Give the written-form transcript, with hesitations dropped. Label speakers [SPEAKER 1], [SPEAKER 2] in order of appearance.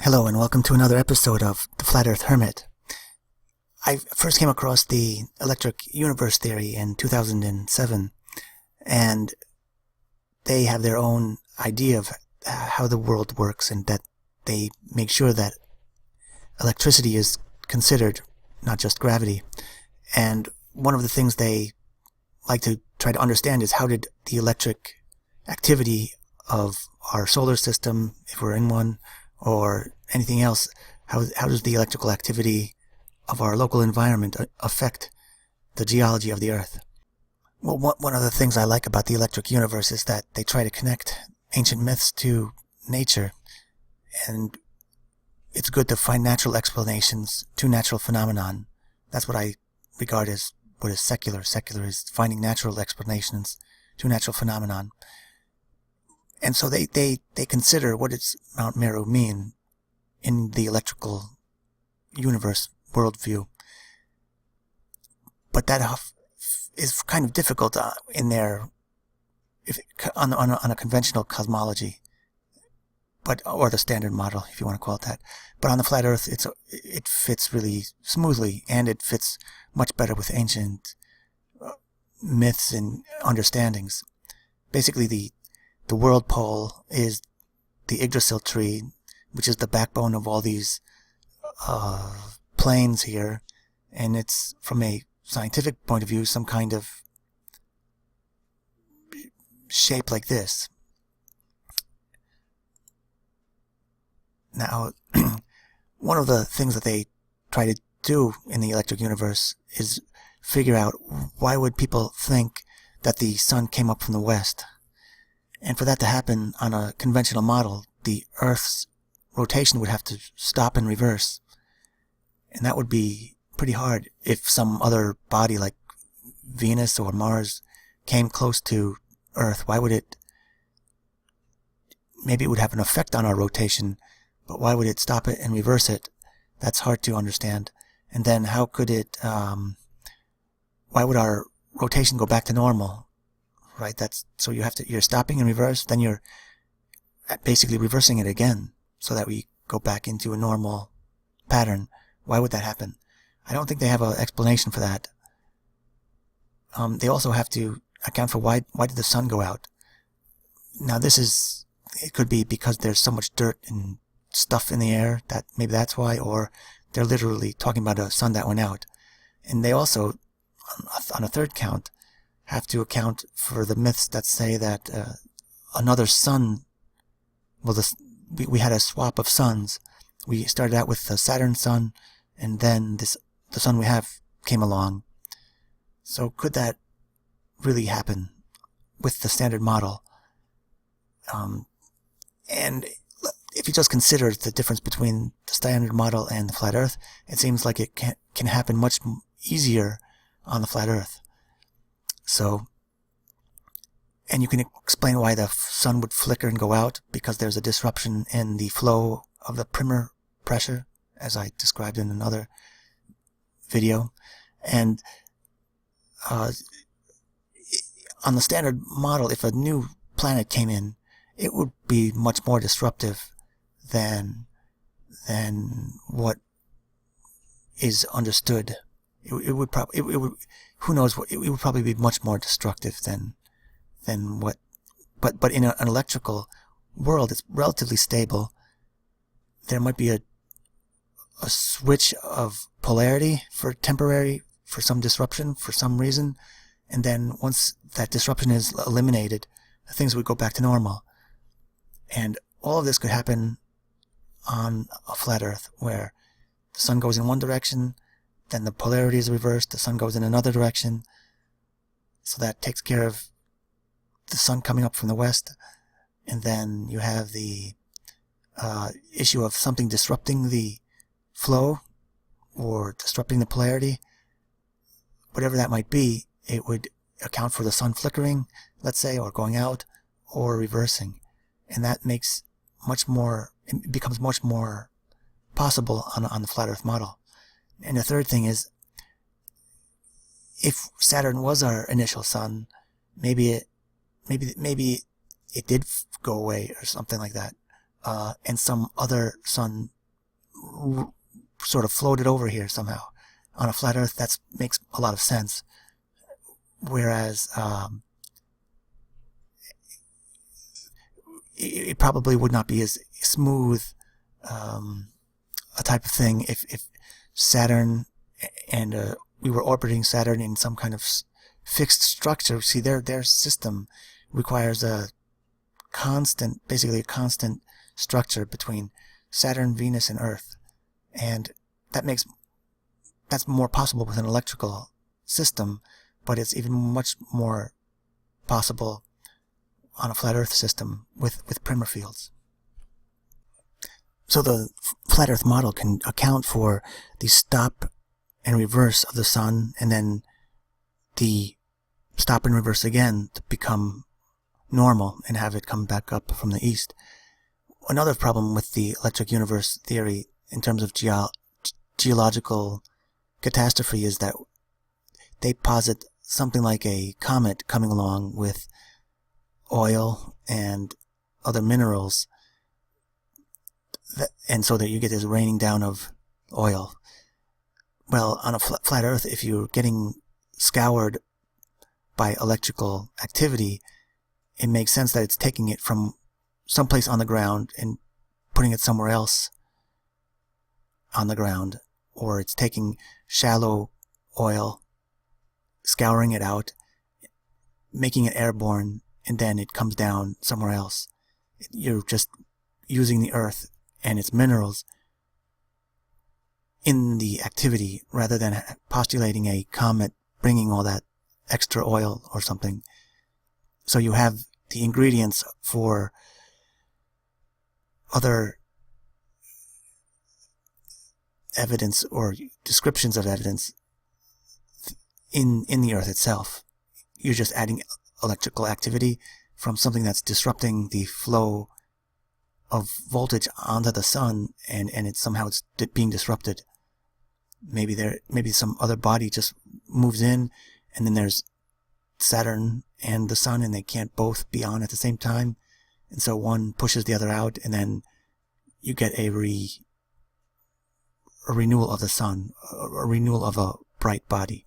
[SPEAKER 1] Hello and welcome to another episode of The Flat Earth Hermit. I first came across the electric universe theory in 2007, and they have their own idea of how the world works, and that they make sure that electricity is considered, not just gravity. And one of the things they like to try to understand is how did the electric activity of our solar system, if we're in one, or anything else, how does the electrical activity of our local environment affect the geology of the Earth? Well, one of the things I like about the electric universe is that they try to connect ancient myths to nature, and it's good to find natural explanations to natural phenomenon. That's what I regard as what is secular. Secular is finding natural explanations to natural phenomenon. And so they consider what does Mount Meru mean in the electrical universe worldview. But that is kind of difficult in their on a conventional cosmology, or the standard model, if you want to call it that. But on the flat Earth, it fits really smoothly, and it fits much better with ancient myths and understandings. Basically, the world pole is the Yggdrasil tree, which is the backbone of all these planes here, and it's, from a scientific point of view, some kind of shape like this. Now, one of the things that they try to do in the electric universe is figure out why would people think that the sun came up from the west. And for that to happen on a conventional model, the Earth's rotation would have to stop and reverse. And that would be pretty hard if some other body like Venus or Mars came close to Earth. Why would it? Maybe it would have an effect on our rotation, but why would it stop it and reverse it? That's hard to understand. And then how could it, why would our rotation go back to normal? Right? So you're stopping in reverse, then you're basically reversing it again so that we go back into a normal pattern. Why would that happen? I don't think they have an explanation for that. They also have to account for why did the sun go out? Now it could be because there's so much dirt and stuff in the air that maybe that's why, or they're literally talking about a sun that went out. And they also, on a third count, have to account for the myths that say that another sun, we had a swap of suns. We started out with the Saturn sun, and then the sun we have came along. So could that really happen with the standard model? And if you just consider the difference between the standard model and the flat Earth, it seems like it can happen much easier on the flat Earth. So, and you can explain why the sun would flicker and go out, because there's a disruption in the flow of the primer pressure, as I described in another video. And on the standard model, if a new planet came in, it would be much more disruptive than what is understood. It would probably, who knows what, it would probably be much more destructive than what, but in an electrical world, it's relatively stable. There might be a switch of polarity for some disruption for some reason, and then once that disruption is eliminated, things would go back to normal. And all of this could happen on a flat Earth, where the sun goes in one direction, then the polarity is reversed, the sun goes in another direction, so that takes care of the sun coming up from the west, and then you have the issue of something disrupting the flow or disrupting the polarity. Whatever that might be, it would account for the sun flickering, let's say, or going out, or reversing. And that makes it becomes much more possible on the flat Earth model. And the third thing is, if Saturn was our initial sun, maybe it did go away or something like that, and some other sun sort of floated over here somehow. On a flat Earth, that makes a lot of sense. Whereas it probably would not be as smooth a type of thing if Saturn and we were orbiting Saturn in some kind of fixed structure. See, their system requires basically a constant structure between Saturn, Venus, and Earth, and that's more possible with an electrical system, but it's even much more possible on a flat Earth system with primer fields. So the flat Earth model can account for the stop and reverse of the sun, and then the stop and reverse again to become normal and have it come back up from the east. Another problem with the electric universe theory in terms of geological catastrophe is that they posit something like a comet coming along with oil and other minerals, and so that you get this raining down of oil. Well, on a flat Earth, if you're getting scoured by electrical activity, it makes sense that it's taking it from someplace on the ground and putting it somewhere else on the ground, or it's taking shallow oil, scouring it out, making it airborne, and then it comes down somewhere else. You're just using the Earth and its minerals in the activity rather than postulating a comet bringing all that extra oil or something. So you have the ingredients for other evidence or descriptions of evidence in the Earth itself. You're just adding electrical activity from something that's disrupting the flow of voltage onto the sun, and it's somehow being disrupted. Maybe some other body just moves in, and then there's Saturn and the sun, and they can't both be on at the same time, and so one pushes the other out, and then you get a renewal of the sun, a renewal of a bright body.